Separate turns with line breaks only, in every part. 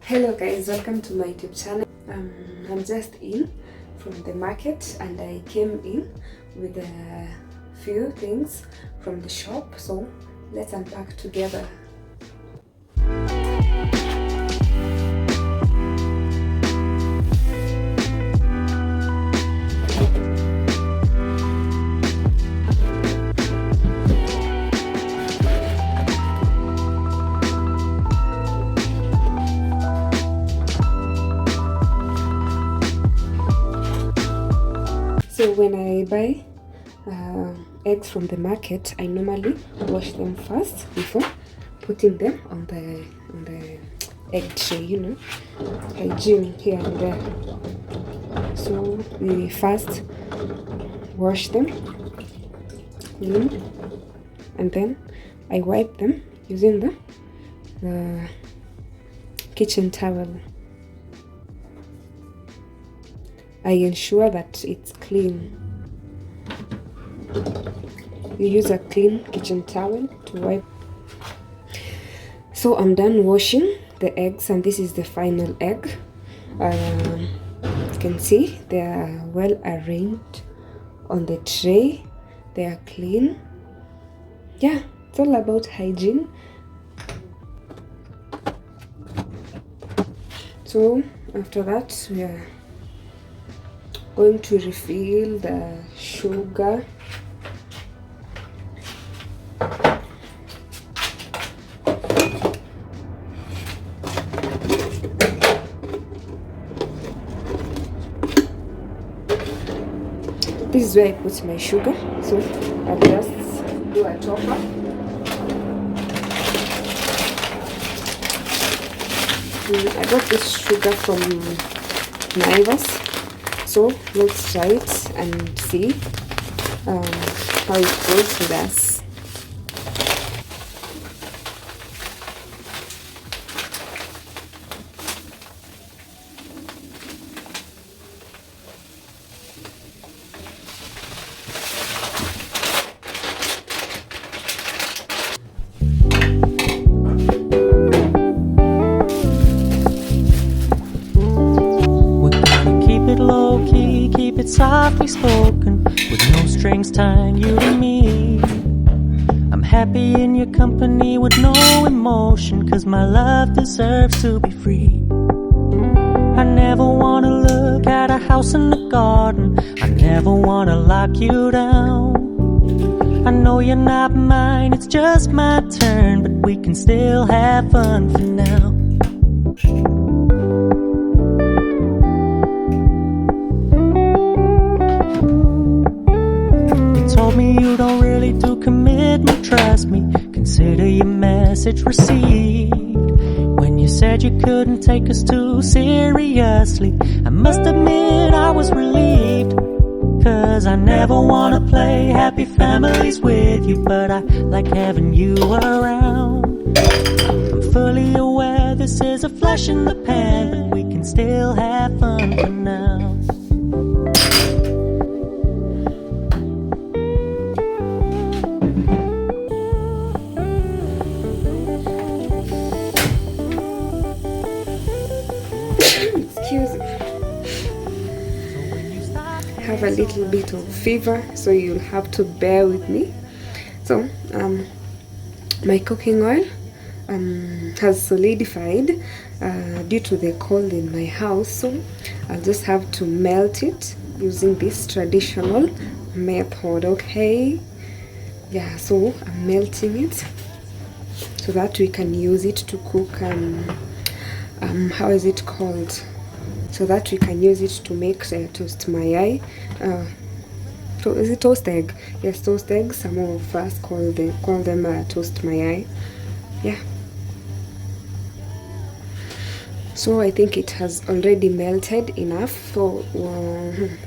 Hello guys, welcome to my YouTube channel. I'm just in from the market and I came in with a few things from the shop, so let's unpack together. So when I buy eggs from the market, I normally wash them first before putting them on the egg tray, you know, hygiene here and there. So we first wash them clean, and then I wipe them using the kitchen towel. I ensure that it's clean. You use a clean kitchen towel to wipe. So I'm done washing the eggs, and this is the final egg. You can see they are well arranged on the tray. They are clean. Yeah, it's all about hygiene. So after that, we are going to refill the sugar. This is where I put my sugar, so I'll just do a topper. I got this sugar from Naivas. So let's try it and see how it goes with us.
Softly spoken, with no strings tying you to me. I'm happy in your company with no emotion, 'cause my love deserves to be free. I never wanna look at a house in the garden, I never wanna lock you down. I know you're not mine, it's just my turn, but we can still have fun for now. Told me you don't really do commitment, trust me, consider your message received. When you said you couldn't take us too seriously, I must admit I was relieved. 'Cause I never wanna play happy families with you, but I like having you around. I'm fully aware this is a flash in the pan, but we can still have fun for now.
Have a little bit of fever, so you'll have to bear with me. So my cooking oil has solidified due to the cold in my house, so I'll just have to melt it using this traditional method. Okay, yeah, so I'm melting it so that we can use it to cook how is it called, so that we can use it to make toast mayai. Is it toast egg? Yes, toast egg. Some of us call them toast mayai. Yeah. So I think it has already melted enough. So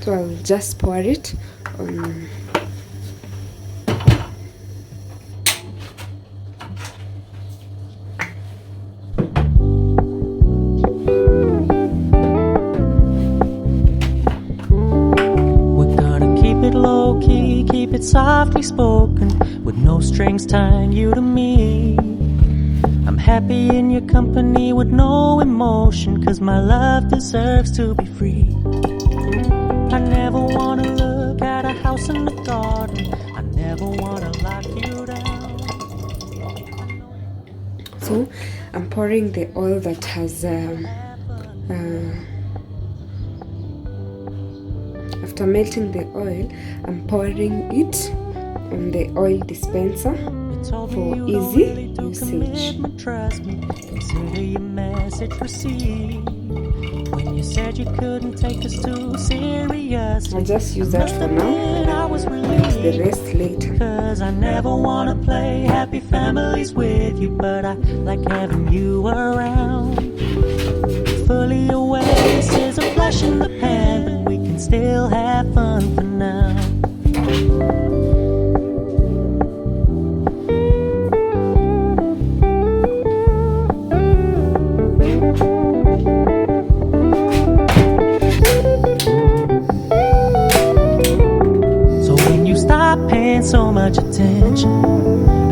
I'll just pour it on.
Keep it softly spoken, with no strings tying you to me. I'm happy happy in your company with no emotion, 'cause my love deserves to be free. I never wanna look at a house in the garden. I never wanna lock you down.
So I'm pouring the oil that has after melting the oil, I'm pouring it on the oil dispenser for easy usage.
Trust me, consider your message received. When you said you couldn't take us too seriously,
I'll just use that for now, the rest later.
'Cause I never wanna play happy families with you, but I like having you around. Fully aware this is a flash in the pan, but we can still have fun for now. Paying so much attention,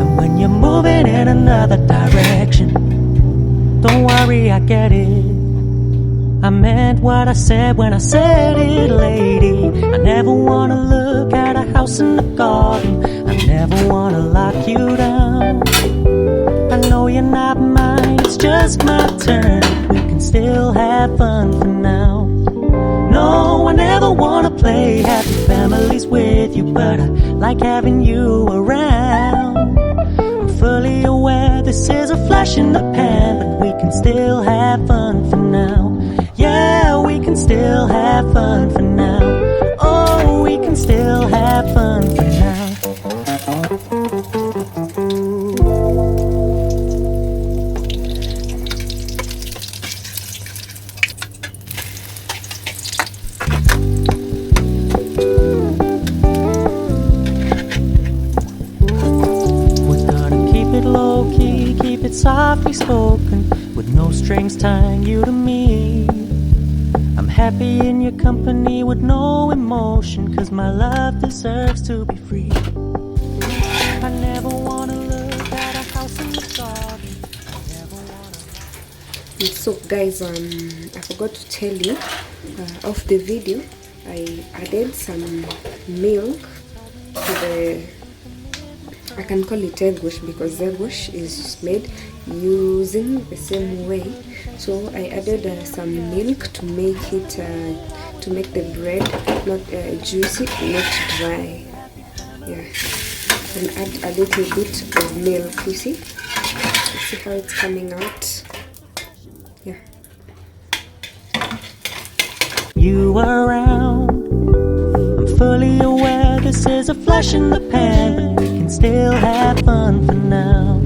and when you're moving in another direction, don't worry, I get it. I meant what I said when I said it, lady. I never wanna look at a house in the garden. I never wanna lock you down. I know you're not mine, it's just my turn. We can still have fun for now. No, I never wanna play happy families with you, but I like having you around. I'm fully aware this is a flash in the pan, but we can still have fun for now. Yeah, we can still have fun for now. Oh, we can still have fun for now. Softly spoken, with no strings tying you to me. I'm happy in your company with no emotion, 'cause my love deserves to be free. I never wanna look at a house in the garden. I never wanna...
So guys, I forgot to tell you, off the video, I added some milk to the, I can call it egg wash, because egg wash is made using the same way. So I added some milk to make it to make the bread not juicy, not dry. Yeah, and add a little bit of milk. You see how it's coming out. Yeah,
you around. I'm fully aware this is a flash in the pan, but we can still have fun for now.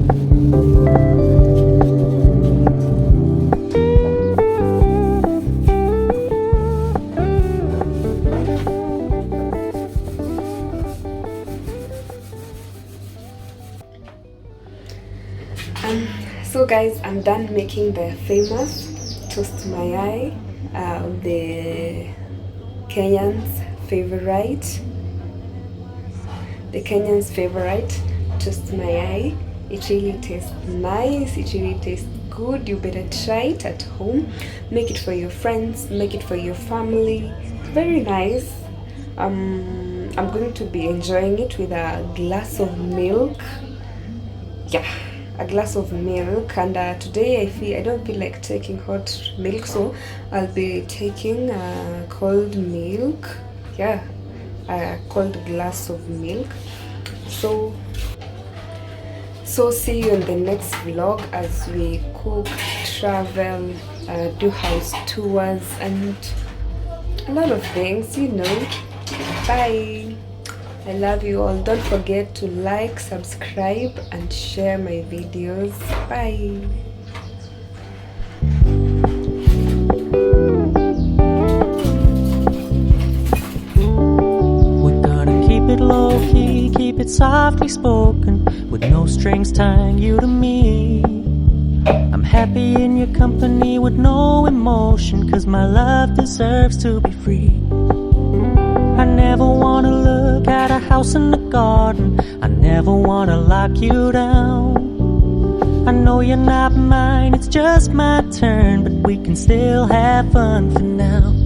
So guys, I'm done making the famous toast mayai, the Kenyans favorite toast mayai. It really tastes nice, it really tastes good. You better try it at home. Make it for your friends, make it for your family. Very nice. I'm going to be enjoying it with a glass of milk. Yeah, a glass of milk. And today I don't feel like taking hot milk, so I'll be taking cold milk. Yeah, a cold glass of milk. So see you in the next vlog as we cook, travel, do house tours, and a lot of things, you know. Bye. I love you all. Don't forget to like, subscribe, and share my videos. Bye.
We're gonna keep it low key, keep it softly spoken, with no strings tying you to me. I'm happy in your company with no emotion, 'cause my love deserves to be free. I never wanna look at a house in the garden. I never wanna lock you down. I know you're not mine, it's just my turn, but we can still have fun for now.